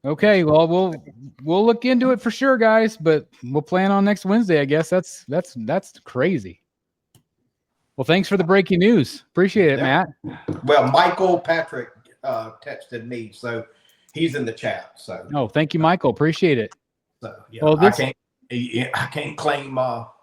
Okay, well, we'll look into it for sure, guys. But we'll plan on next Wednesday. I guess that's crazy. Well, thanks for the breaking news. Appreciate it, Matt. Well, Michael Patrick texted me, so he's in the chat. So, thank you, Michael. Appreciate it. So, yeah, well, I can't claim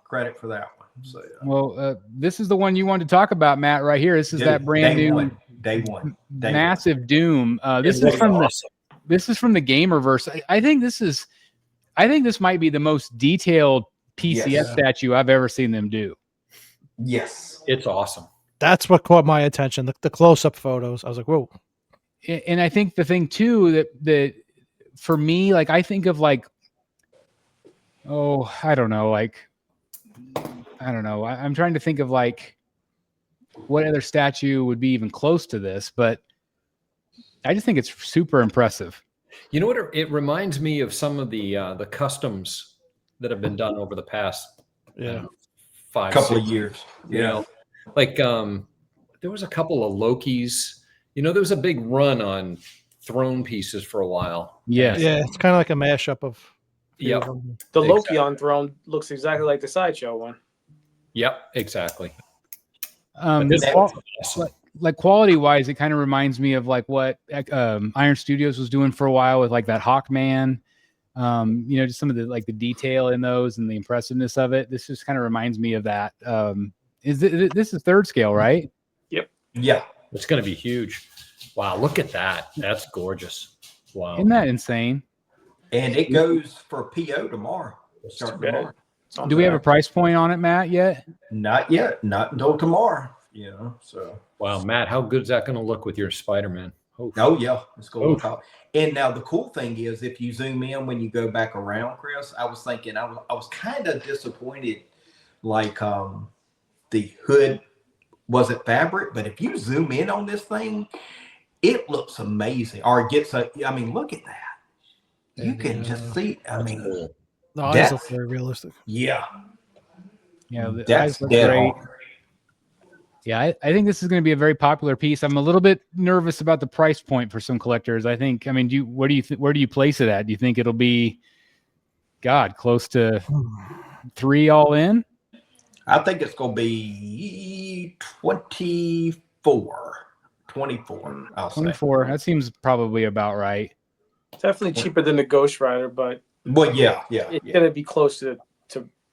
credit for that one. So, well, this is the one you wanted to talk about, Matt. Right here. This is that brand new day one, massive Doom. This is from awesome. This is from the Gamerverse. I think this might be the most detailed PCS statue I've ever seen them do. Yes, it's awesome. That's what caught my attention. The close-up photos. I was like, whoa. And I think the thing too that for me, like I think of like, I don't know. I'm trying to think of like what other statue would be even close to this, but I just think it's super impressive. You know what? It reminds me of some of the customs that have been done over the past 5 years. You know, like there was a couple of Lokis. You know, there was a big run on throne pieces for a while. Yeah, it's kind of like a mashup of. Yep. The Loki on Throne looks exactly like the Sideshow one. Yep, exactly. Like quality wise, it kind of reminds me of like what Iron Studios was doing for a while with like that Hawkman. You know, just some of the like the detail in those and the impressiveness of it. This just kind of reminds me of that. This is 3rd scale, right? Yep. Yeah, it's going to be huge. Wow, look at that. That's gorgeous. Wow, isn't that insane? And it goes for PO tomorrow. Do we have a price point on it, Matt, yet? Not yet. Not until tomorrow. You know, so. Wow, Matt, how good is that going to look with your Spider-Man? Oh, yeah. It's going to look out. And now the cool thing is if you zoom in when you go back around, Chris, I was thinking I was kind of disappointed like the hood wasn't fabric, but if you zoom in on this thing, it looks amazing. Or it gets look at that. You can just see. The eyes look very realistic. Yeah, the eyes look great. Yeah, I think this is going to be a very popular piece. I'm a little bit nervous about the price point for some collectors. I think. I mean, where do you place it at? Do you think it'll be, close to 3 all in? I think it's going to be 24. 24. I'll 24. Say. That seems probably about right. Definitely cheaper than the Ghost Rider, but it's going to be close to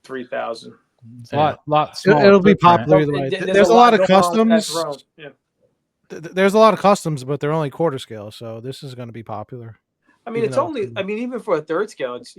3,000. It's a lot smaller. It'll be popular either way. There's a lot of customs. There's a lot of customs, but they're only quarter scale, so this is going to be popular. I mean, even for a 3rd scale, it's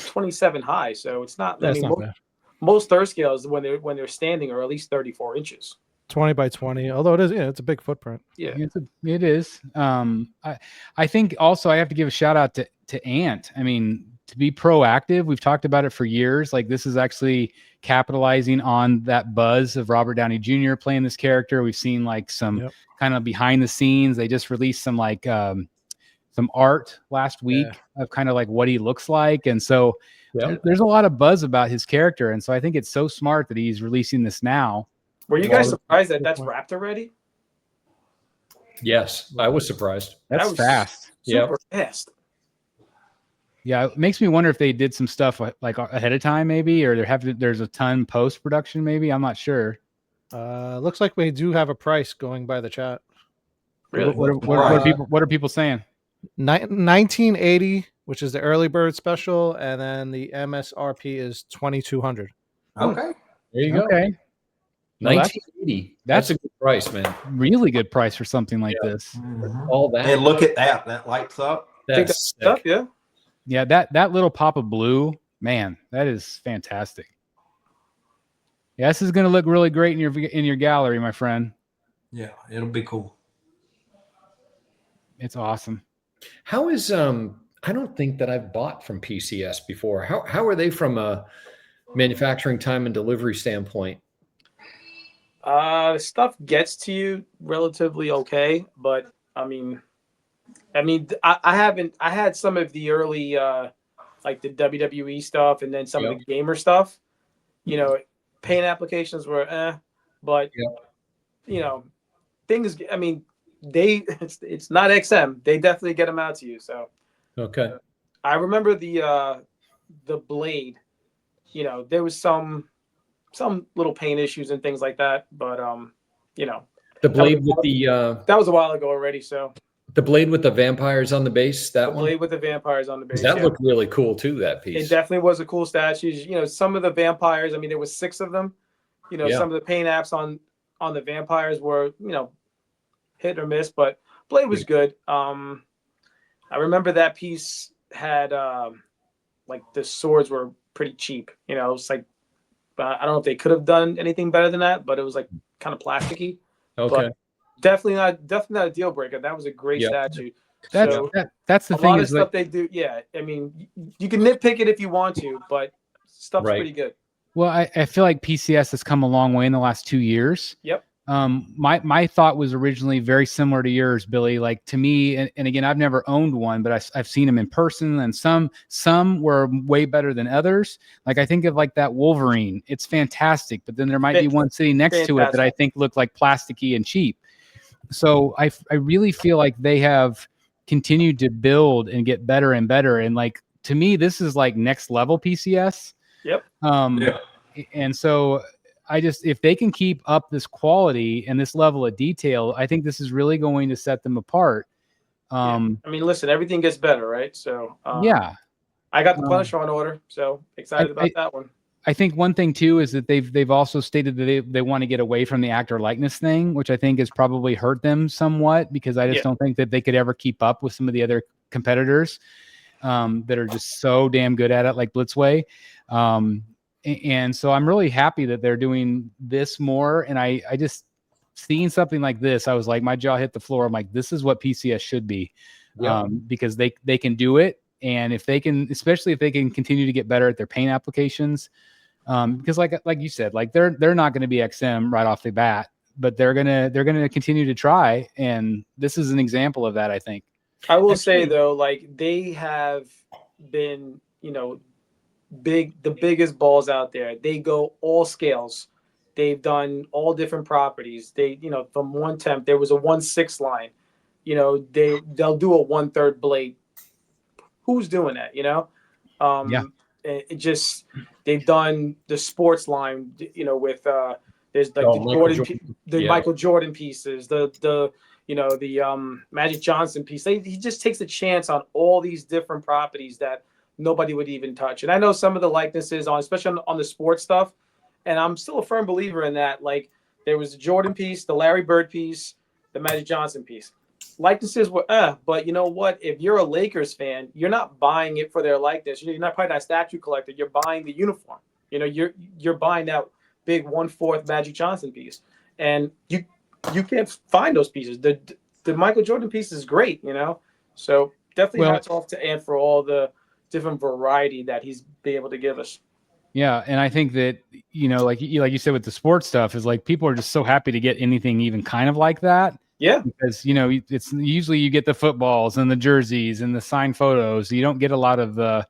27 high, so it's not. That's not bad. Most 3rd scales when they're standing are at least 34 inches. 20 by 20, although it is, it's a big footprint. Yeah, it is. I think also I have to give a shout out to Ant. I mean, to be proactive, we've talked about it for years. Like this is actually capitalizing on that buzz of Robert Downey Jr. playing this character. We've seen like some kind of behind the scenes. They just released some like some art last week of kind of like what he looks like, and so there's a lot of buzz about his character. And so I think it's so smart that he's releasing this now. Were you guys surprised that that's wrapped already? Yes, I was surprised. That's fast. Super fast. Yeah, it makes me wonder if they did some stuff like ahead of time, maybe, or there's a ton post production, maybe. I'm not sure. Looks like we do have a price going by the chat. Really? What are people saying? 1980, which is the early bird special, and then the MSRP is 2,200. Okay, there you go. Okay. 1980. That's a good price, man. Really good price for something like this. Mm-hmm. All that. And look at that. That lights up. That's stuff, yeah. Yeah, that little pop of blue, man, that is fantastic. Yeah, this is going to look really great in your gallery, my friend. Yeah, it'll be cool. It's awesome. How is I don't think that I've bought from PCS before. How are they from a manufacturing time and delivery standpoint? The stuff gets to you relatively okay, but I had some of the early like the WWE stuff and then some of the gamer stuff. You know, paint applications were but you know, things, I mean, it's not XM. They definitely get them out to you. So Okay. I remember the blade. You know, there was some little paint issues and things like that, but you know, The blade with the that was a while ago already. So the blade with the vampires on the base, that the one. blade with the vampires on the base. That looked really cool too. That piece. It definitely was a cool statue. You know, some of the vampires. I mean, there was 6 of them. You know, some of the paint apps on the vampires were, you know, hit or miss, but blade was good. I remember that piece had like the swords were pretty cheap. You know, it's like I don't know if they could have done anything better than that, but it was like kind of plasticky. Okay. But definitely not a deal breaker. That was a great statue. That's the thing. A lot of is stuff like, they do. Yeah, I mean, you can nitpick it if you want to, but stuff's pretty good. Well, I feel like PCS has come a long way in the last 2 years. Yep. My thought was originally very similar to yours, Billy. Like to me, and again, I've never owned one, but I've seen them in person, and some were way better than others. Like I think of like that Wolverine. It's fantastic, but then there might be one sitting next to it that I think looked like plasticky and cheap. So I really feel like they have continued to build and get better and better. And like to me, this is like next level PCS. Yep. And so if they can keep up this quality and this level of detail, I think this is really going to set them apart. I mean, listen, everything gets better, right? So I got the Punisher on order, so excited about that one. I think one thing too is that they've also stated that they want to get away from the actor likeness thing, which I think has probably hurt them somewhat, because I just don't think that they could ever keep up with some of the other competitors that are just so damn good at it, like Blitzway. And so I'm really happy that they're doing this more. And I just seeing something like this, I was like, my jaw hit the floor. I'm like, this is what PCS should be, because they can do it. And if they can, especially if they can continue to get better at their paint applications, because like you said, like they're not going to be XM right off the bat, but they're gonna continue to try. And this is an example of that, I think. I will say though, like they have been, you know, the biggest balls out there. They go all scales. They've done all different properties. They, you know, from 1/10, there was a 1/6 line. You know, they'll do a 1/3 blade. Who's doing that? You know, it just they've done the sports line. You know, with there's like Michael Jordan pieces, the you know the Magic Johnson piece. He just takes a chance on all these different properties that nobody would even touch. And I know some of the likenesses especially on the sports stuff, and I'm still a firm believer in that. Like there was the Jordan piece, the Larry Bird piece, the Magic Johnson piece. Likenesses were but you know what? If you're a Lakers fan, you're not buying it for their likeness. You're not probably not a statue collector. You're buying the uniform. You know, you're buying that big 1/4 Magic Johnson piece, and you can't find those pieces. The Michael Jordan piece is great, you know. So definitely hats off to Ant for all the different variety that he's been able to give us. Yeah, and I think that, you know, like you said with the sports stuff, is like people are just so happy to get anything even kind of like that. Yeah, because you know it's usually you get the footballs and the jerseys and the signed photos. You don't get a lot of the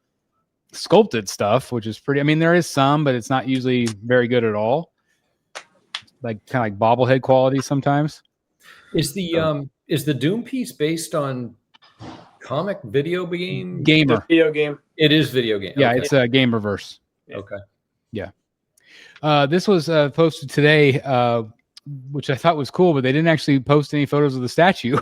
sculpted stuff, which is pretty. I mean, there is some, but it's not usually very good at all. Like kind of like bobblehead quality sometimes. Is the Doom piece based on comic video game? Video game. It is video game. Yeah, it's a Gamerverse. Okay. Yeah. This was posted today, which I thought was cool, but they didn't actually post any photos of the statue.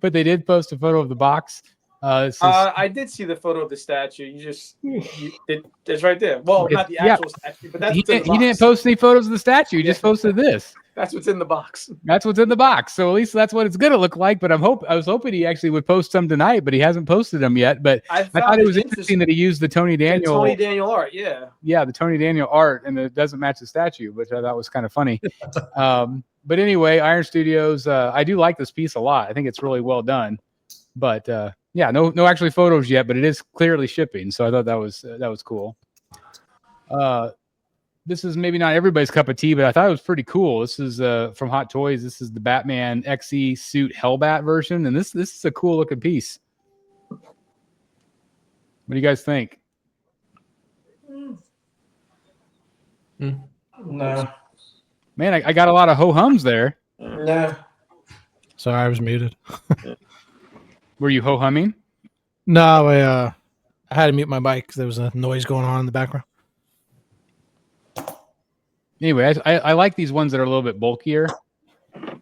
But they did post a photo of the box. I did see the photo of the statue. It's right there. Well, not the actual statue, but he didn't post any photos of the statue. He just posted this. That's what's in the box. That's what's in the box. So at least that's what it's gonna look like. But I was hoping he actually would post some tonight, but he hasn't posted them yet. But I thought it was interesting that he used the Tony Daniel art. Yeah, the Tony Daniel art, and it doesn't match the statue, which I thought was kind of funny. But anyway, Iron Studios. I do like this piece a lot. I think it's really well done. But yeah, no actually photos yet, but it is clearly shipping. So I thought that was cool. This is maybe not everybody's cup of tea, but I thought it was pretty cool. This is from Hot Toys. This is the Batman XE suit Hellbat version, and this is a cool looking piece. What do you guys think? No. Man, I got a lot of ho-hums there. No. Sorry, I was muted. Were you ho-humming? No, I had to mute my mic because there was a noise going on in the background. Anyway, I like these ones that are a little bit bulkier. I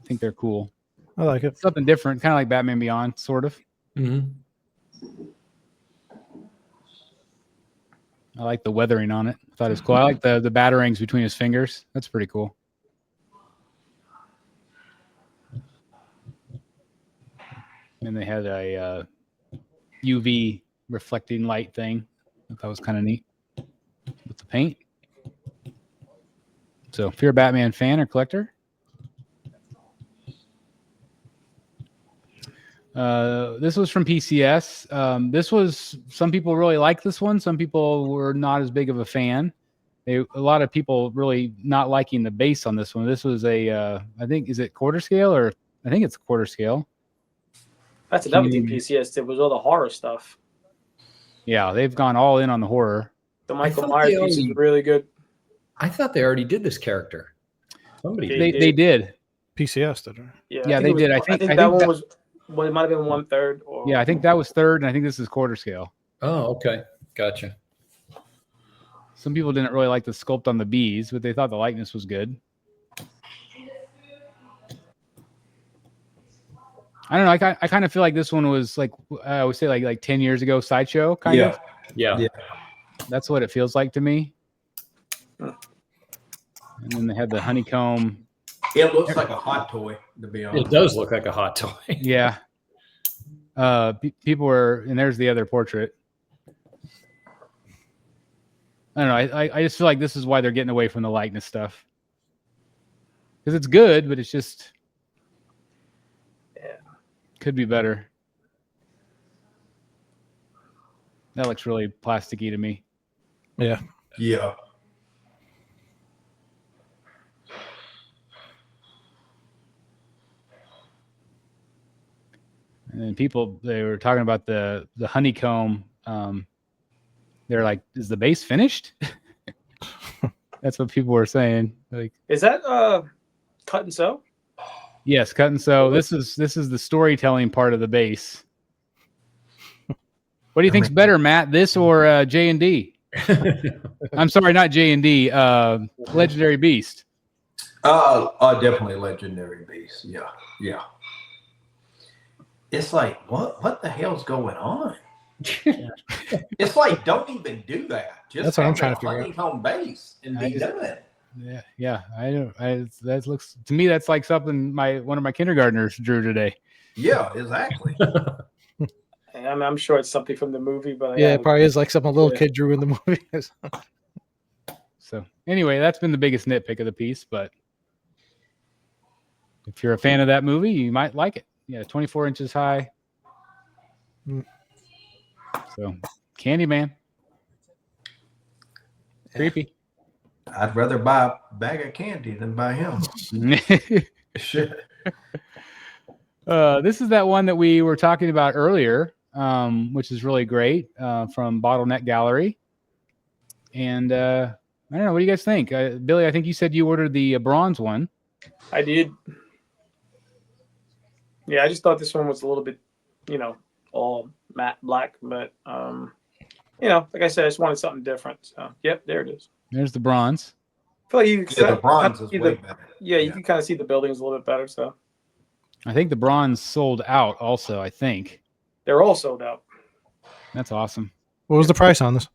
think they're cool. I like it. Something different, kind of like Batman Beyond, sort of. Mm-hmm. I like the weathering on it. I thought it was cool. I like the batarangs between his fingers. That's pretty cool. And they had a UV reflecting light thing. I thought was kind of neat with the paint. So if you're a Batman fan or collector, this was from PCS. This was, some people really like this one. Some people were not as big of a fan. A lot of people really not liking the base on this one. This was I think, is it quarter scale, or I think it's quarter scale. That's another thing PCS did, was all the horror stuff. Yeah, they've gone all in on the horror. The Michael Myers piece is really good. I thought they already did this character. Somebody they did. PCS did, right? Yeah, they did. I think that one was. Well, it might have been 1/3. Or yeah, I think that was third, and I think this is quarter scale. Oh, okay, gotcha. Some people didn't really like the sculpt on the bees, but they thought the likeness was good. I don't know. I kind of feel like this one was like, I would say like 10 years ago, Sideshow kind of. Yeah. That's what it feels like to me. And then they had the honeycomb. It looks like a hot toy, to be honest. It does look like a hot toy. Yeah. People were, and there's the other portrait. I don't know. I just feel like this is why they're getting away from the likeness stuff. Because it's good, but it's just, could be better. That looks really plasticky to me. Yeah. Yeah. And then people, they were talking about the honeycomb. They're like, is the base finished? That's what people were saying. Like, is that cut and sew? Yes, cut and sew. This is the storytelling part of the base. What do you think's better, Matt? This or J&D? I'm sorry, not J&D. Legendary Beast. Definitely Legendary Beast. Yeah. It's like, what the hell's going on? It's like, don't even do that. Just that's what I'm trying to figure out. Home base and be done. Yeah. I don't. That looks to me, that's like something one of my kindergartners drew today. Yeah, exactly. I'm sure it's something from the movie, but it probably is like something a little kid drew in the movie. So anyway, that's been the biggest nitpick of the piece. But if you're a fan of that movie, you might like it. Yeah, 24 inches high. So, Candyman. Creepy. I'd rather buy a bag of candy than buy him. Shit. This is that one that we were talking about earlier, which is really great, from Bottleneck Gallery. And I don't know, what do you guys think? Billy, I think you said you ordered the bronze one. I did. Yeah, I just thought this one was a little bit, all matte black, but like I said, I just wanted something different. So, yep, there it is. There's the bronze. I feel like you the bronze is way better. Yeah, you can kind of see the buildings a little bit better. So, I think the bronze sold out also, I think. They're all sold out. That's awesome. What was the price on this?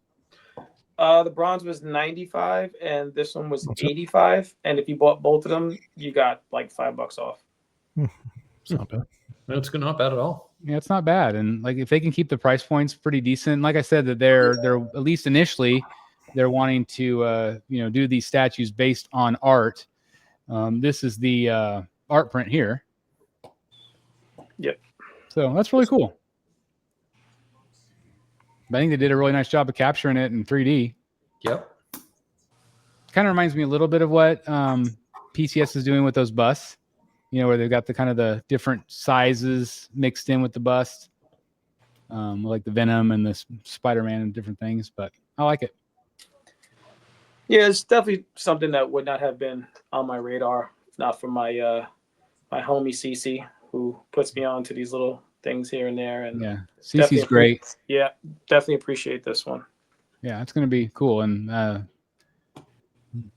The bronze was $95 and this one was $85. And if you bought both of them, you got like $5 off. It's not bad. It's not bad at all. Yeah, it's not bad. And like if they can keep the price points pretty decent, like I said, that they're at least initially they're wanting to do these statues based on art. This is the art print here. Yep. So that's really cool. I think they did a really nice job of capturing it in 3D. Yep. Kind of reminds me a little bit of what PCS is doing with those busts. Where they've got the kind of the different sizes mixed in with the bust, like the Venom and the Spider-Man and different things. But I like it. Yeah, it's definitely something that would not have been on my radar, not for my my homie CC, who puts me on to these little things here and there. And yeah, CC's great. Yeah, definitely appreciate this one. Yeah, it's going to be cool, and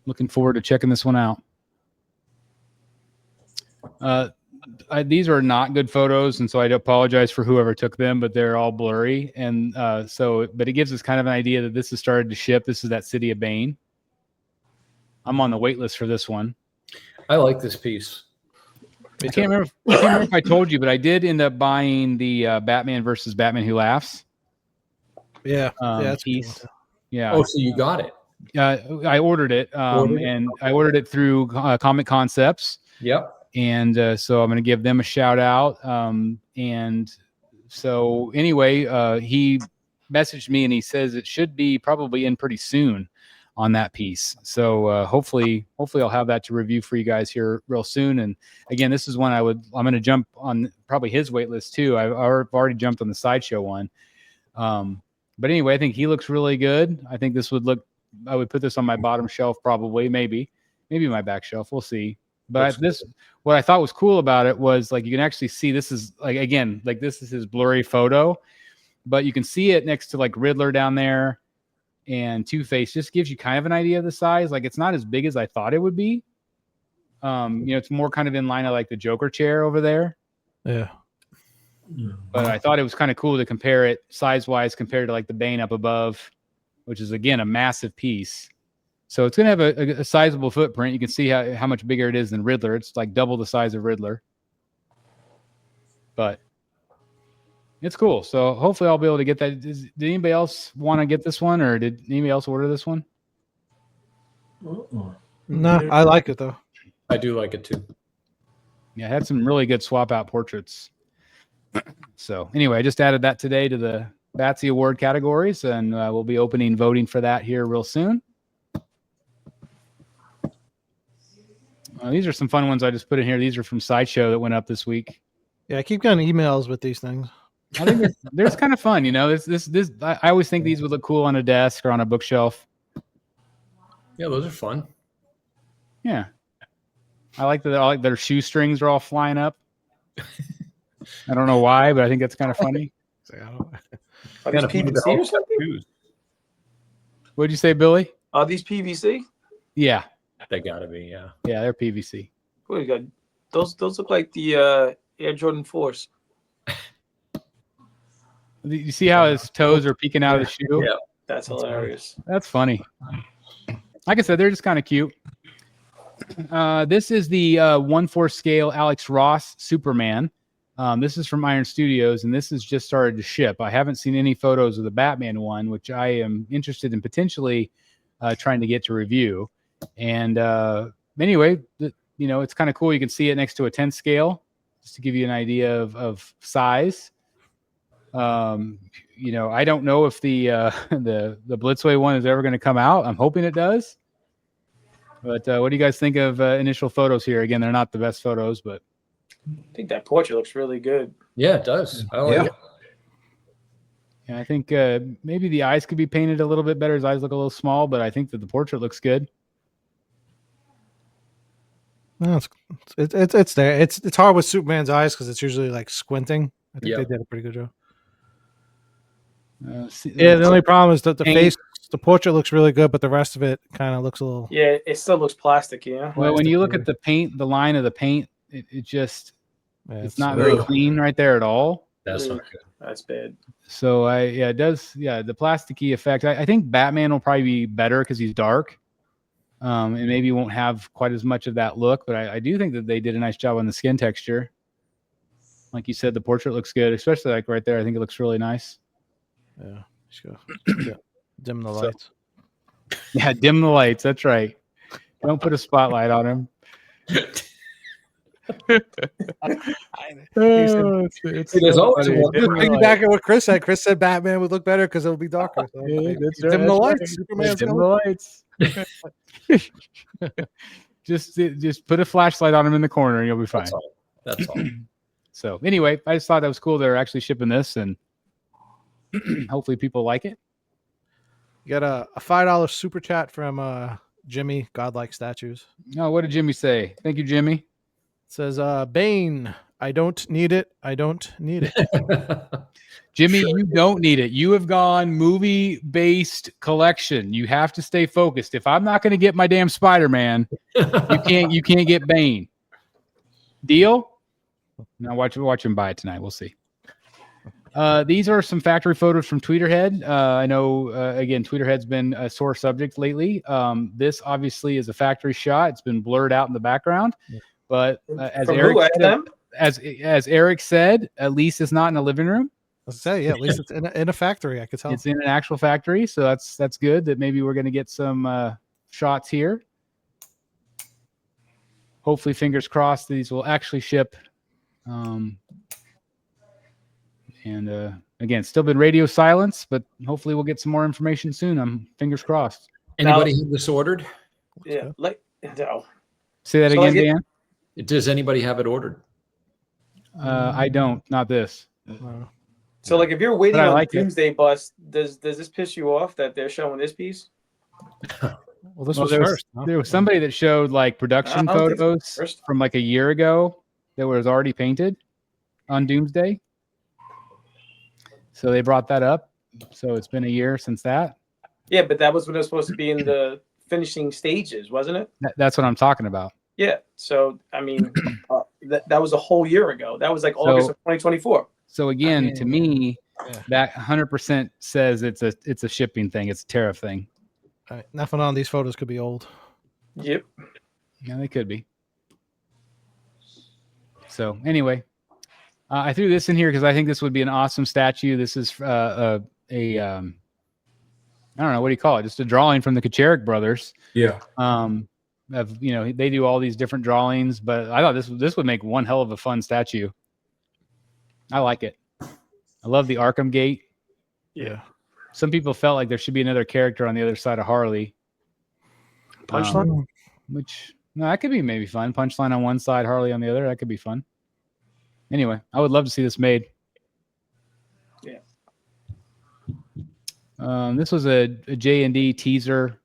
looking forward to checking this one out. These are not good photos, and so I apologize for whoever took them, but they're all blurry. And but it gives us kind of an idea that this has started to ship. This is that City of Bane. I'm on the wait list for this one. I like this piece. I can't remember if I told you, but I did end up buying the Batman versus Batman Who Laughs. Yeah, that's piece. Cool. Yeah. Oh, so you got it? I ordered it, and I ordered it through Comic Concepts. Yep. And so I'm going to give them a shout out. And so anyway, he messaged me and he says it should be probably in pretty soon on that piece. So hopefully I'll have that to review for you guys here real soon. And again, this is one I'm going to jump on probably his wait list too. I've already jumped on the Sideshow one. But anyway, I think he looks really good. I think this I would put this on my bottom shelf probably, maybe my back shelf. We'll see. But what I thought was cool about it was like you can actually see this is this is his blurry photo, but you can see it next to like Riddler down there, and Two-Face. Just gives you kind of an idea of the size. Like it's not as big as I thought it would be. It's more kind of in line of like the Joker chair over there. Yeah. But I thought it was kind of cool to compare it size-wise compared to like the Bane up above, which is again a massive piece. So it's going to have a sizable footprint. You can see how much bigger it is than Riddler. It's like double the size of Riddler. But it's cool. So hopefully I'll be able to get that. Did anybody else want to get this one, or did anybody else order this one? No, I like it though. I do like it too. Yeah, it had some really good swap out portraits. So anyway, I just added that today to the Batsy Award categories, and we'll be opening voting for that here real soon. These are some fun ones I just put in here. These are from Sideshow that went up this week. Yeah, I keep getting emails with these things. I think they're kind of fun, you know. This. I always think these would look cool on a desk or on a bookshelf. Yeah, those are fun. Yeah, I like that. Their shoestrings are all flying up. I don't know why, but I think that's kind of funny. Are these PVC or something? What'd you say, Billy? Are these PVC? Yeah. They gotta be, yeah. Yeah, they're PVC. What you got? Those look like the Air Jordan 4s. You see how his toes are peeking out of the shoe? Yeah, that's hilarious. That's funny. Like I said, they're just kind of cute. This is the 1/4 scale Alex Ross Superman. This is from Iron Studios, and this has just started to ship. I haven't seen any photos of the Batman one, which I am interested in potentially trying to get to review. And anyway, it's kind of cool. You can see it next to a 10 scale, just to give you an idea of size. I don't know if the Blitzway one is ever going to come out. I'm hoping it does. But what do you guys think of initial photos here? Again, they're not the best photos, but I think that portrait looks really good. Yeah, it does. I like it. Yeah, I think maybe the eyes could be painted a little bit better. His eyes look a little small, but I think that the portrait looks good. No, it's there. It's hard with Superman's eyes because it's usually like squinting. I think they did a pretty good job. The only problem is that the portrait looks really good, but the rest of it kind of looks a little. Yeah, it still looks plastic, Well, when you look at the paint, the line of the paint, it's not very clean right there at all. That's not good. That's bad. So it does. Yeah, the plasticky effect. I think Batman will probably be better because he's dark. And maybe won't have quite as much of that look, but I do think that they did a nice job on the skin texture. Like you said, the portrait looks good, especially like right there. I think it looks really nice. Yeah, just dim the lights. Yeah, dim the lights. That's right. Don't put a spotlight on him. There's always piggybacking what Chris said. Chris said Batman would look better because it'll be darker. So dim the lights. Superman's dim the lights. just put a flashlight on him in the corner and you'll be fine. That's all. So anyway, I just thought that was cool. They're actually shipping this, and hopefully people like it. You got a $5 super chat from Jimmy, Godlike Statues. Oh, what did Jimmy say? Thank you, Jimmy. It says Bane, I don't need it. I don't need it. Jimmy, you don't need it. You have gone movie-based collection. You have to stay focused. If I'm not going to get my damn Spider-Man, you can't get Bane. Deal? Now watch him buy it tonight. We'll see. These are some factory photos from Tweeterhead. I know, again, Tweeterhead's been a sore subject lately. This obviously is a factory shot. It's been blurred out in the background. But as Eric said, at least it's not in a living room. Let's say, yeah, at least it's in a factory. I could tell. It's in an actual factory, so that's good. That maybe we're going to get some shots here. Hopefully, fingers crossed, these will actually ship. Again, still been radio silence, but hopefully we'll get some more information soon. I'm fingers crossed. Anybody have this ordered? Yeah, no. Say that again, Dan. Does anybody have it ordered? I don't. Not this. So, like, if you're waiting on like Doomsday Bust, does this piss you off that they're showing this piece? Well, this was first. Huh? There was somebody that showed like production photos from like a year ago that was already painted on Doomsday. So they brought that up. So it's been a year since that. Yeah, but that was when it was supposed to be in the finishing stages, wasn't it? That's what I'm talking about. Yeah. So, I mean, that was a whole year ago. That was like August of 2024. So again, to me, that 100% says it's a shipping thing. It's a tariff thing. All right. Nothing on these photos could be old. Yep. Yeah, they could be. So anyway, I threw this in here because I think this would be an awesome statue. This is I don't know, what do you call it? Just a drawing from the Kacharik brothers. Yeah. They do all these different drawings, but I thought this would make one hell of a fun statue. I like it. I love the Arkham Gate. Yeah. Some people felt like there should be another character on the other side of Harley. Punchline? That could be maybe fun. Punchline on one side, Harley on the other. That could be fun. Anyway, I would love to see this made. Yeah. This was a J&D teaser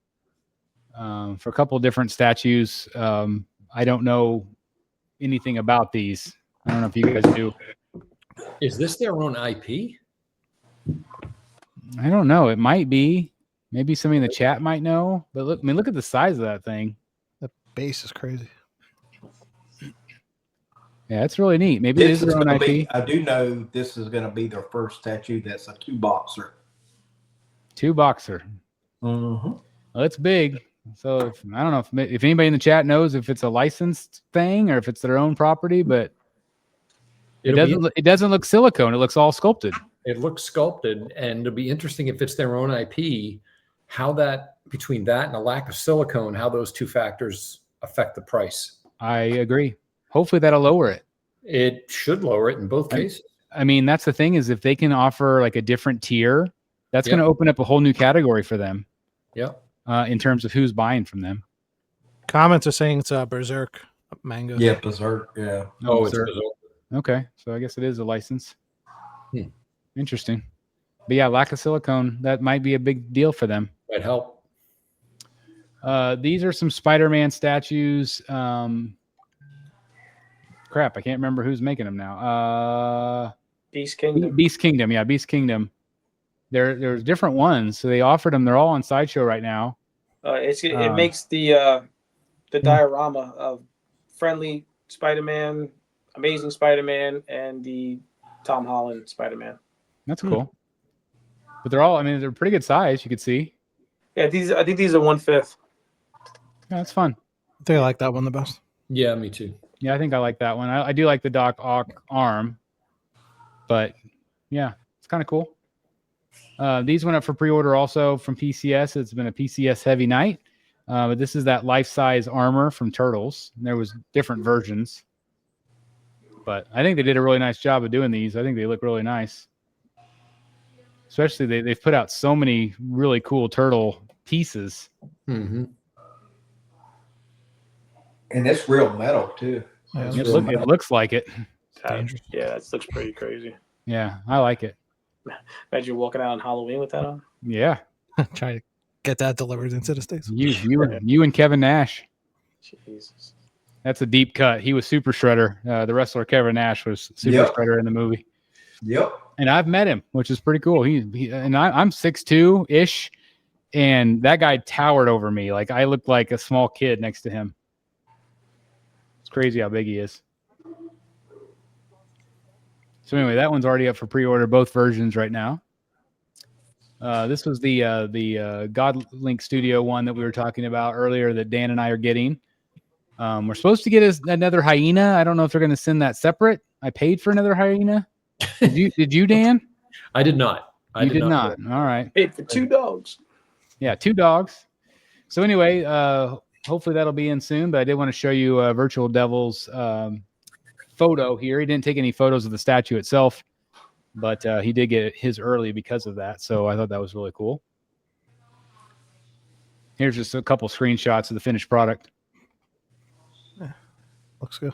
for a couple of different statues. I don't know anything about these. I don't know if you guys do. Is this their own IP? I don't know. It might be. Maybe somebody in the chat might know. But look at the size of that thing. The base is crazy. Yeah, it's really neat. Maybe it is their own IP. I do know this is going to be their first statue that's a 2-boxer. 2-boxer. Mm-hmm. Well, it's big. So I don't know if anybody in the chat knows if it's a licensed thing or if it's their own property, but it doesn't look silicone. It looks all sculpted. It looks sculpted, and it'll be interesting if it's their own IP, how that between that and a lack of silicone, how those two factors affect the price. I agree. Hopefully that'll lower it. It should lower it in both cases. I mean, that's the thing is if they can offer like a different tier, that's going to open up a whole new category for them. Yeah. In terms of who's buying from them. Comments are saying it's a Berserk manga. Yeah, Berserk. Yeah. Oh, it's Berserk. Okay, so I guess it is a license. Interesting. But yeah, lack of silicone, that might be a big deal for them. Might help. These are some Spider-Man statues. Crap, I can't remember who's making them now. Beast Kingdom. Beast Kingdom, yeah, Beast Kingdom. There's different ones, so they offered them. They're all on Sideshow right now. It makes the diorama of Friendly Spider-Man, Amazing Spider-Man, and the Tom Holland Spider-Man. That's cool. But they're all, I mean, they're pretty good size, you could see. Yeah, I think these are 1/5. Yeah, that's fun. I think I like that one the best. Yeah, me too. Yeah, I think I like that one. I do like the Doc Ock arm, but yeah, it's kind of cool. These went up for pre-order also from PCS. It's been a PCS heavy night. But this is that life-size armor from Turtles. And there was different versions. But I think they did a really nice job of doing these. I think they look really nice. Especially they've put out so many really cool turtle pieces. Mm-hmm. And it's real metal too. Yeah, It looks like it. Yeah, it looks pretty crazy. Yeah, I like it. Imagine walking out on Halloween with that on. Yeah. Trying to get that delivered into the States. You and Kevin Nash. Jesus. That's a deep cut. He was Super Shredder. The wrestler Kevin Nash was Super Shredder in the movie. Yep. And I've met him, which is pretty cool. I'm 6'2" ish, and that guy towered over me. Like I looked like a small kid next to him. It's crazy how big he is. So anyway, that one's already up for pre-order, both versions right now. This was the Godlink Studio one that we were talking about earlier that Dan and I are getting. We're supposed to get another hyena. I don't know if they're going to send that separate. I paid for another hyena. Did you, Dan? I did not. You did not. All right. Paid for 2 dogs. Yeah, 2 dogs. So anyway, hopefully that'll be in soon. But I did want to show you Virtual Devil's photo here. He didn't take any photos of the statue itself, but he did get his early because of that. So I thought that was really cool. Here's just a couple screenshots of the finished product. Looks good.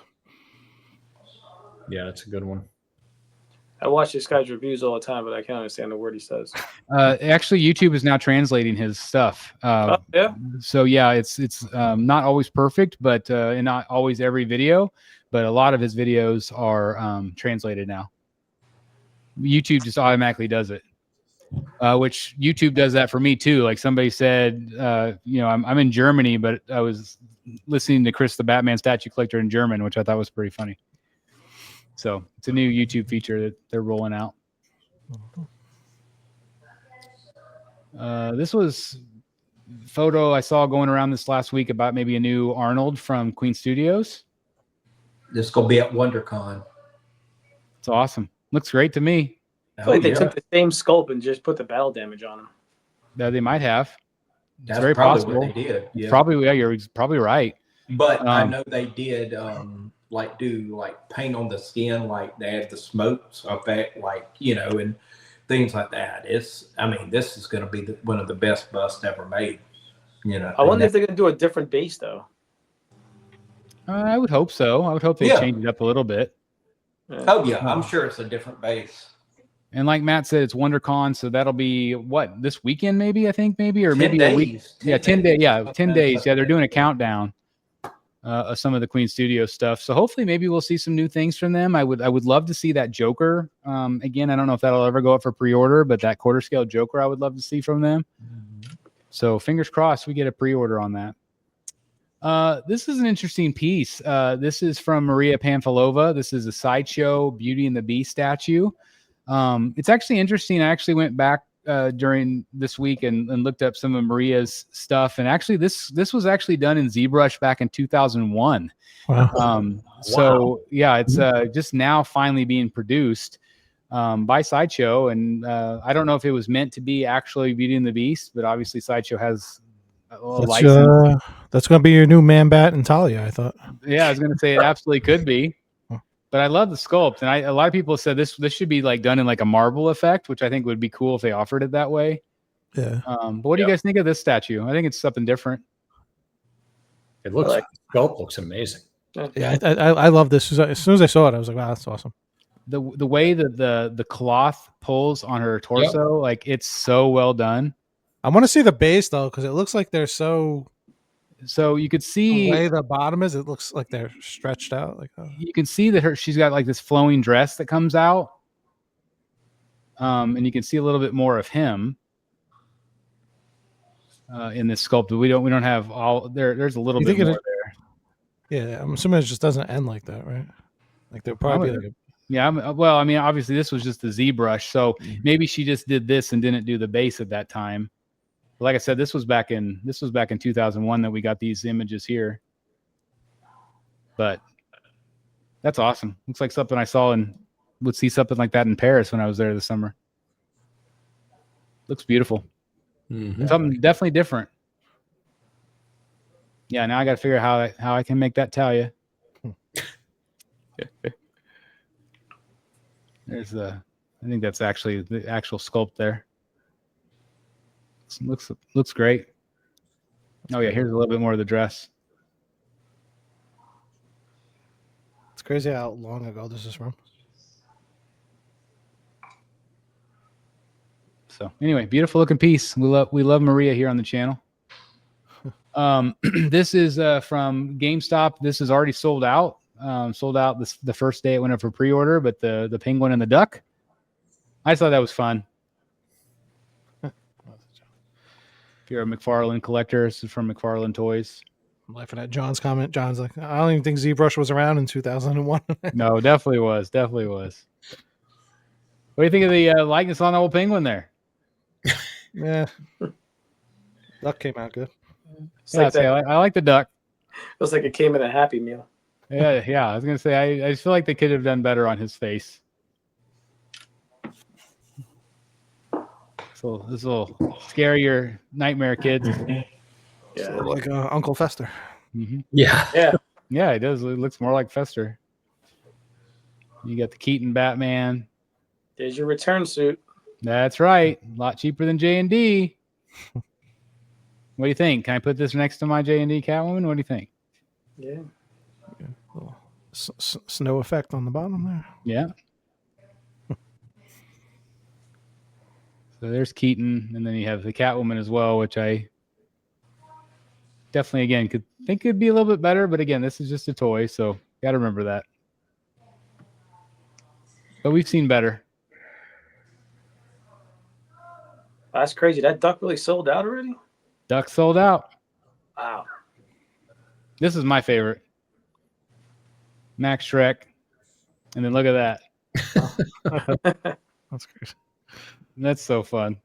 Yeah, it's a good one. I watch this guy's reviews all the time, but I can't understand the word he says. Actually, YouTube is now translating his stuff. Yeah. So yeah, it's not always perfect, but and not always every video, but a lot of his videos are translated now. YouTube just automatically does it, which YouTube does that for me too. Like somebody said, I'm in Germany, but I was listening to Chris the Batman statue collector in German, which I thought was pretty funny. So it's a new YouTube feature that they're rolling out. This was a photo I saw going around this last week about maybe a new Arnold from Queen Studios. This is going to be at WonderCon. It's awesome. Looks great to me. I feel like they took the same sculpt and just put the battle damage on him. They might have. That's very probably possible. what they did. Yeah. Probably, yeah, you're probably right. But I know they did do paint on the skin, like they had the smokes effect, and things like that. This is going to be one of the best busts ever made. I wonder if they're going to do a different base though. I would hope so. I would hope they change it up a little bit. Oh yeah, I'm sure it's a different base. And like Matt said, it's WonderCon, so that'll be what, this weekend maybe, or 10 maybe days. a week. 10 days. Yeah, 10 days. Yeah, they're doing a countdown of some of the Queen Studio stuff. So hopefully maybe we'll see some new things from them. I would love to see that Joker. Again, I don't know if that'll ever go up for pre-order, but that quarter scale Joker I would love to see from them. So fingers crossed we get a pre-order on that. This is an interesting piece. This is from Maria Pamfilova. This is a Sideshow Beauty and the Beast statue. It's actually interesting. I actually went back during this week and looked up some of Maria's stuff. And actually, this was actually done in ZBrush back in 2001. Wow. So yeah, it's just now finally being produced by Sideshow. And I don't know if it was meant to be actually Beauty and the Beast, but obviously Sideshow has a license. That's going to be your new Man-Bat and Talia, I thought. Yeah, I was going to say it absolutely could be. But I love the sculpt, and a lot of people said this should be done in a marble effect, which I think would be cool if they offered it that way. Yeah. But what do you guys think of this statue? I think it's something different. It looks the sculpt looks amazing. Yeah, I love this. As soon as I saw it, I was like, wow, that's awesome. The way that the cloth pulls on her torso, it's so well done. I want to see the base though, because it looks like they're so you could see the way the bottom is. It looks like they're stretched out. You can see that she's got this flowing dress that comes out, and you can see a little bit more of him in this sculpt. But we don't have all there. There's a little bit more there. Yeah, I'm assuming it just doesn't end like that, right? They'll probably well, obviously this was just the ZBrush, so maybe she just did this and didn't do the base at that time. But like I said, this was back in 2001 that we got these images here. But that's awesome. Looks like something I saw and would see something like that in Paris when I was there this summer. Looks beautiful. Something definitely different. Yeah, now I got to figure out how I can make that Talia. There's I think that's actually the actual sculpt there. Looks great. Oh yeah, here's a little bit more of the dress. It's crazy how long ago this is from. So anyway, beautiful looking piece. We love Maria here on the channel. This is from GameStop. This is already sold out. Sold out the first day it went up for pre-order, but the penguin and the duck, I thought that was fun. If you're a McFarlane collector, this is from McFarlane Toys. I'm laughing at John's comment. John's like, I don't even think ZBrush was around in 2001. No, definitely was. Definitely was. What do you think of the likeness on the old penguin there? Yeah. Duck came out good. Yeah, I like the duck. Looks like it came in a Happy Meal. Yeah. I was gonna say I just feel like they could have done better on his face. So this will scare your nightmare kids. Yeah, Like Uncle Fester. Mm-hmm. Yeah. Yeah, it does. It looks more like Fester. You got the Keaton Batman. There's your return suit. That's right. A lot cheaper than J&D. What do you think? Can I put this next to my J&D Catwoman? What do you think? Yeah. Little snow effect on the bottom there. Yeah. So there's Keaton, and then you have the Catwoman as well, which I definitely, again, could think could be a little bit better. But again, this is just a toy, so got to remember that. But we've seen better. That's crazy. That duck really sold out already? Duck sold out. Wow. This is my favorite. Max Shrek. And then look at that. That's crazy. That's so fun.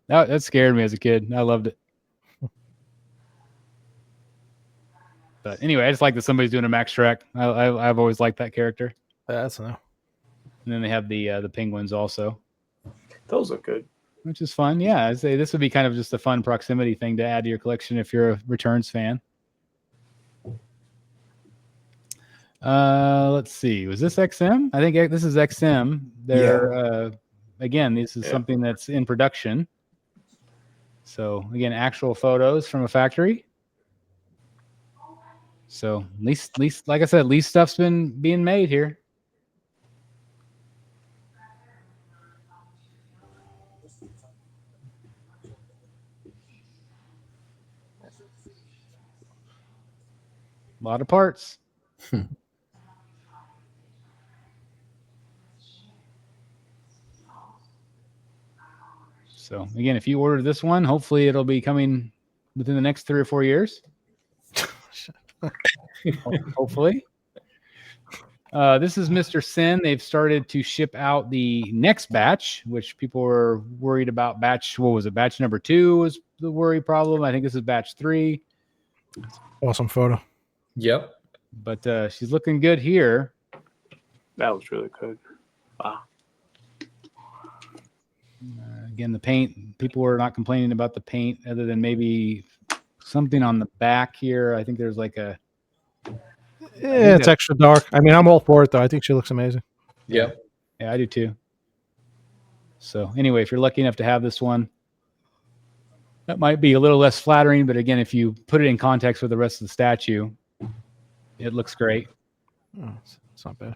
That scared me as a kid. I loved it. But anyway, I just like that somebody's doing a Max Shrek. I've always liked that character. That's new. And then they have the penguins also, Those look good. which is fun. Yeah, I'd say this would be kind of just a fun proximity thing to add to your collection if you're a Returns fan. Let's see. Was this XM? I think this is XM. They're again, this is something that's in production. So again, actual photos from a factory. So at least like I said, at least stuff's been being made here. A lot of parts. So again, if you order this one, hopefully it'll be coming within the next 3 or 4 years. Hopefully. This is Mr. Sin. They've started to ship out the next batch, which people were worried about. Batch number 2 was the worry problem. I think this is batch 3. Awesome photo. Yep. But she's looking good here. That was really good. Wow. Again, the paint, people were not complaining about the paint other than maybe something on the back here. I think there's like a... Yeah, it's extra dark. I mean, I'm all for it, though. I think she looks amazing. Yep. Yeah, I do too. So anyway, if you're lucky enough to have this one, that might be a little less flattering. But again, if you put it in context with the rest of the statue, it looks great. Oh, it's not bad.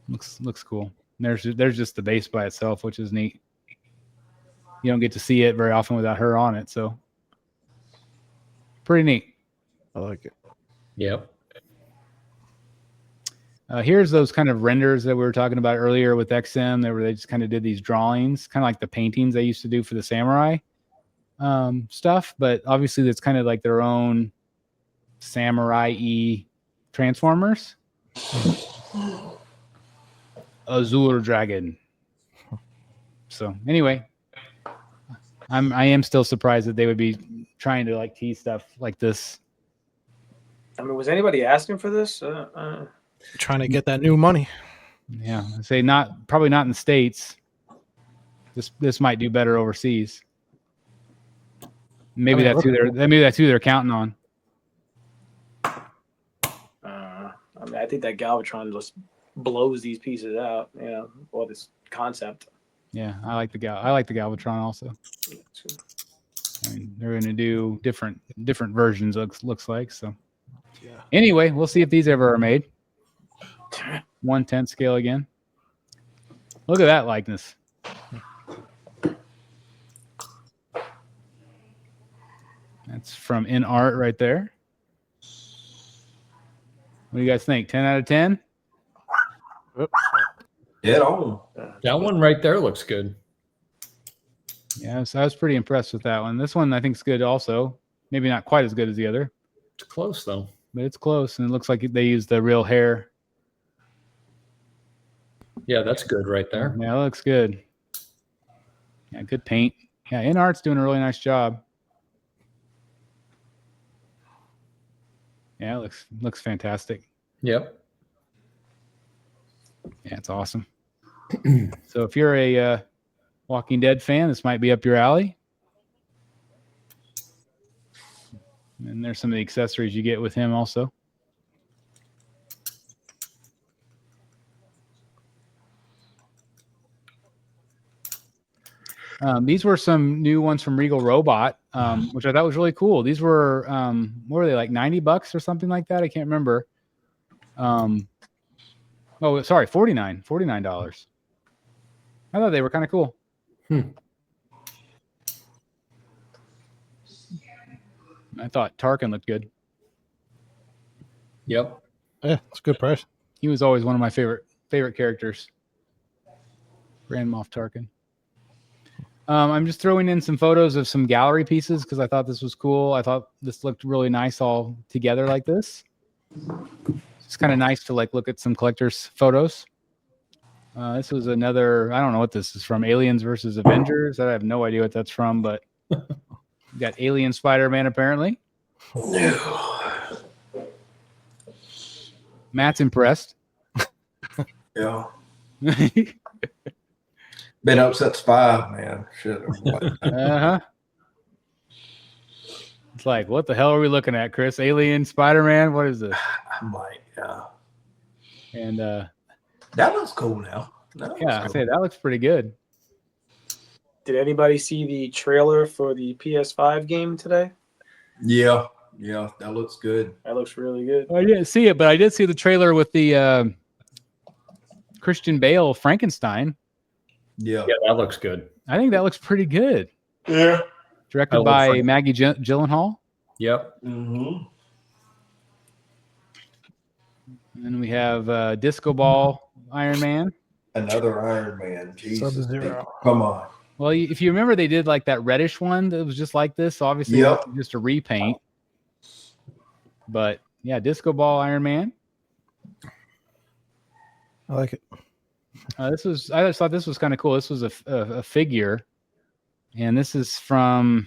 Looks cool. And there's just the base by itself, which is neat. You don't get to see it very often without her on it, so pretty neat. I like it. Yep. Here's those kind of renders that we were talking about earlier with XM. They just kind of did these drawings, kind of like the paintings they used to do for the samurai stuff. But obviously, that's kind of like their own samurai-y Transformers. Azure Dragon. So anyway, I am still surprised that they would be trying to like tease stuff like this. I mean, was anybody asking for this? Trying to get that new money. Yeah, I say probably not in the States. This might do better overseas. Maybe that's who they're counting on. I mean, I think that Galvatron just blows these pieces out, or this concept. Yeah, I like the Galvatron also. I mean, they're going to do different versions. Looks like so. Yeah. Anyway, we'll see if these ever are made. 1/10 scale again. Look at that likeness. That's from In Art right there. What do you guys think? 10 out of 10? Dead on. That one right there looks good. Yeah, so I was pretty impressed with that one. This one I think is good also. Maybe not quite as good as the other, It's close though. but it's close, and it looks like they used the real hair. Yeah, that's good right there. Yeah, that looks good. Yeah, good paint. Yeah, In Art's doing a really nice job. Yeah, it looks fantastic. Yep. Yeah, it's awesome. So if you're a Walking Dead fan, this might be up your alley. And there's some of the accessories you get with him also. These were some new ones from Regal Robot, which I thought was really cool. These were, what were they, like $90 or something like that? I can't remember. Oh, sorry, $49. I thought they were kind of cool. I thought Tarkin looked good. Yep. Yeah, it's a good price. He was always one of my favorite characters. Grand Moff Tarkin. I'm just throwing in some photos of some gallery pieces because I thought this was cool. I thought this looked really nice all together like this. It's kind of nice to like look at some collectors' photos. This was another, I don't know what this is from, Aliens versus Avengers. I have no idea what that's from, but you got Alien Spider-Man apparently. Matt's impressed. Yeah. Been up since 5, man. Shit. Uh-huh. It's like, what the hell are we looking at, Chris? Alien, Spider-Man? What is this? I'm like, yeah. And that looks cool now. I say that looks pretty good. Did anybody see the trailer for the PS5 game today? Yeah, that looks good. That looks really good. I didn't see it, but I did see the trailer with the Christian Bale Frankenstein. Yeah, that looks good. I think that looks pretty good. Yeah. Directed by Maggie Gyllenhaal. Yep. Mm-hmm. And then we have Disco Ball Iron Man. Another Iron Man. Jesus. Sub-Zero. Come on. Well, if you remember, they did like that reddish one that was just like this. So obviously, Yep. it's just a repaint. But yeah, Disco Ball Iron Man. I like it. I just thought this was kind of cool. This was a figure, and this is from,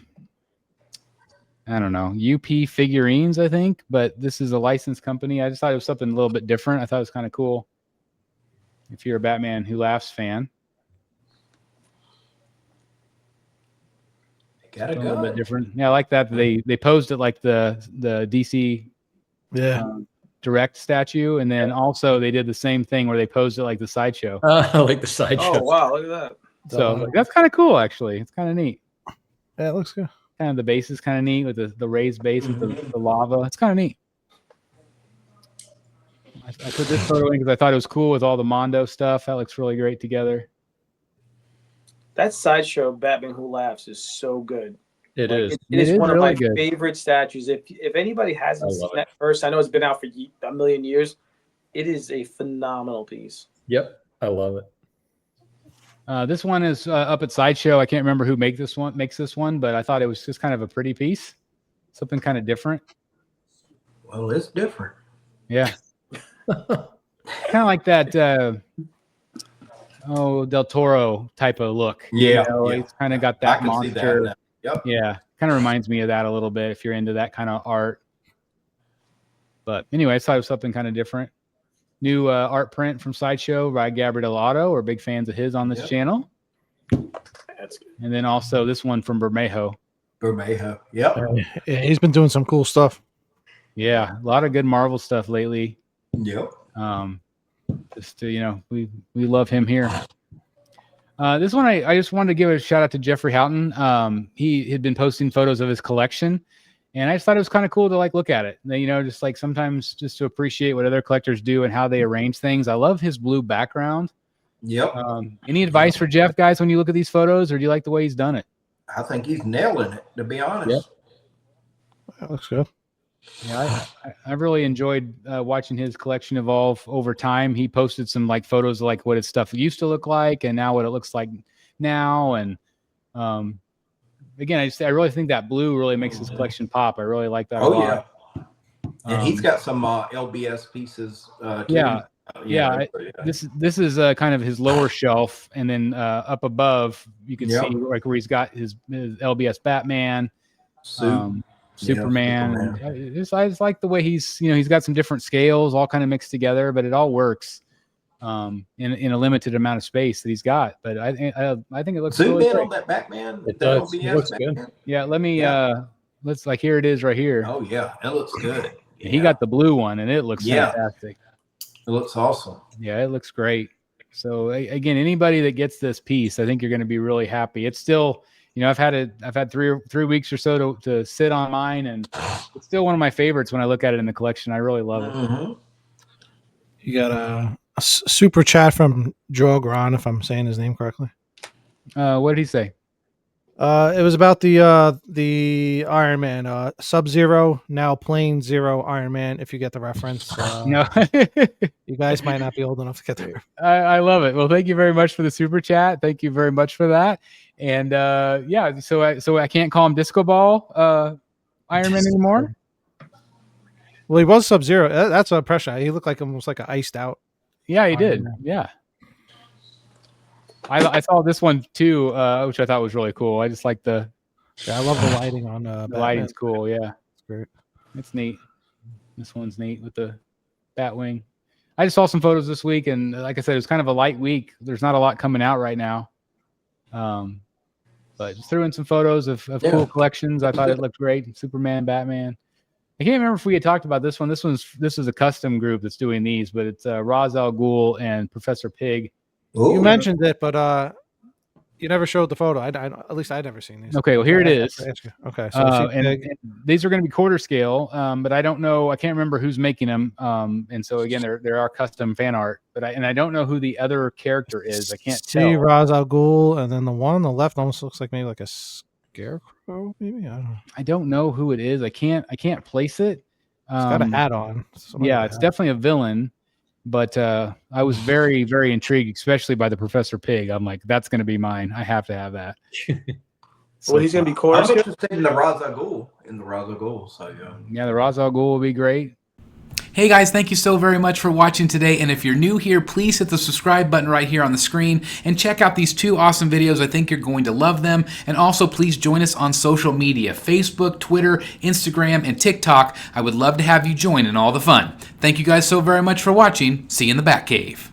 I don't know, UP Figurines, I think. But this is a licensed company. I just thought it was something a little bit different. I thought it was kind of cool. If you're a Batman Who Laughs fan, Gotta a go. little bit different. Yeah, I like that they posed it like the DC Direct statue, and then also they did the same thing where they posed it like the Sideshow. Like the Sideshow. Oh wow, look at that. So like, that's kind of cool, actually. It's kind of neat. Yeah, it looks good. Kind of the base is kind of neat with the raised base with the lava. It's kind of neat. I put this photo in because I thought it was cool with all the Mondo stuff. That looks really great together. That Sideshow Batman Who Laughs is so good. It is. It is one really of my favorite statues. If anybody hasn't seen that first, I know it's been out for a million years. It is a phenomenal piece. Yep, I love it. This one is up at Sideshow. I can't remember who makes this one, but I thought it was just kind of a pretty piece, something kind of different. Well, it's different. Yeah, kind of like that. Del Toro type of look. Yeah, It's kind of got that I can see monster. that. Yep. Yeah, kind of reminds me of that a little bit if you're into that kind of art. But anyway, I thought it was something kind of different. New art print from Sideshow by Gabriel Otto. We're big fans of his on this channel. That's good. And then also this one from Bermejo. Bermejo. Yep. Yeah, he's been doing some cool stuff. Yeah, a lot of good Marvel stuff lately. Yep. Just to, we love him here. This one, I just wanted to give a shout out to Jeffrey Houghton. He had been posting photos of his collection, and I just thought it was kind of cool to look at it. Just like sometimes just to appreciate what other collectors do and how they arrange things. I love his blue background. Yep. Any advice for Jeff, guys, when you look at these photos, or do you like the way he's done it? I think he's nailing it, to be honest. Yep. That looks good. Yeah, I really enjoyed watching his collection evolve over time. He posted some like photos of like what his stuff used to look like and now what it looks like now. And again, I really think that blue really makes his collection pop. I really like that a lot. And he's got some LBS pieces. Yeah. This is kind of his lower shelf, and then up above you can see like where he's got his LBS Batman, Superman. I just like the way he's got some different scales all kind of mixed together, but it all works in a limited amount of space that he's got. But I think it looks really great. On that Batman. It does. It looks good. Yeah, let me let's like here it is right here. Oh yeah, it looks good. Yeah. He got the blue one, and it looks fantastic. It looks awesome. Yeah, it looks great. So again, anybody that gets this piece, I think you're going to be really happy. It's still, I've had 3 weeks or so to sit on mine, and it's still one of my favorites when I look at it in the collection. I really love it. Mm-hmm. You got a super chat from Jogron, if I'm saying his name correctly. What did he say? It was about the Iron Man, Sub-Zero, now Plain Zero Iron Man, if you get the reference. No. You guys might not be old enough to get there. I love it. Well, thank you very much for the super chat. Thank you very much for that. And so I can't call him Disco Ball Iron Man anymore? Well, he was Sub-Zero. That's an impression. He looked like almost like an iced out. Yeah, he did. Yeah. I saw this one too, which I thought was really cool. I just like I love the lighting on the lighting's cool. Yeah, it's great. It's neat. This one's neat with the Batwing. I just saw some photos this week, and like I said, it's kind of a light week. There's not a lot coming out right now, but just threw in some photos of cool collections. I thought it looked great. Superman, Batman. I can't remember if we had talked about this one. This is a custom group that's doing these, but it's Ra's al Ghul and Professor Pig. Ooh. You mentioned it, but you never showed the photo. At least I'd never seen these. Okay, well here it is. Okay, so and these are going to be quarter scale, but I don't know. I can't remember who's making them. And so again, there are custom fan art, but I don't know who the other character is. I can't tell. Ra's al Ghul, and then the one on the left almost looks like maybe like a scarecrow. Maybe I don't know who it is. I can't place it. It's got a hat on. It's definitely a villain. But I was very, very intrigued, especially by the Professor Pig. I'm like, that's going to be mine. I have to have that. Well, he's going to be core. I'm interested in the Ra's al Ghul. So yeah, the Ra's al Ghul will be great. Hey guys, thank you so very much for watching today, and if you're new here, please hit the subscribe button right here on the screen and check out these 2 awesome videos. I think you're going to love them. And also please join us on social media, Facebook, Twitter, Instagram, and TikTok. I would love to have you join in all the fun. Thank you guys so very much for watching. See you in the Batcave.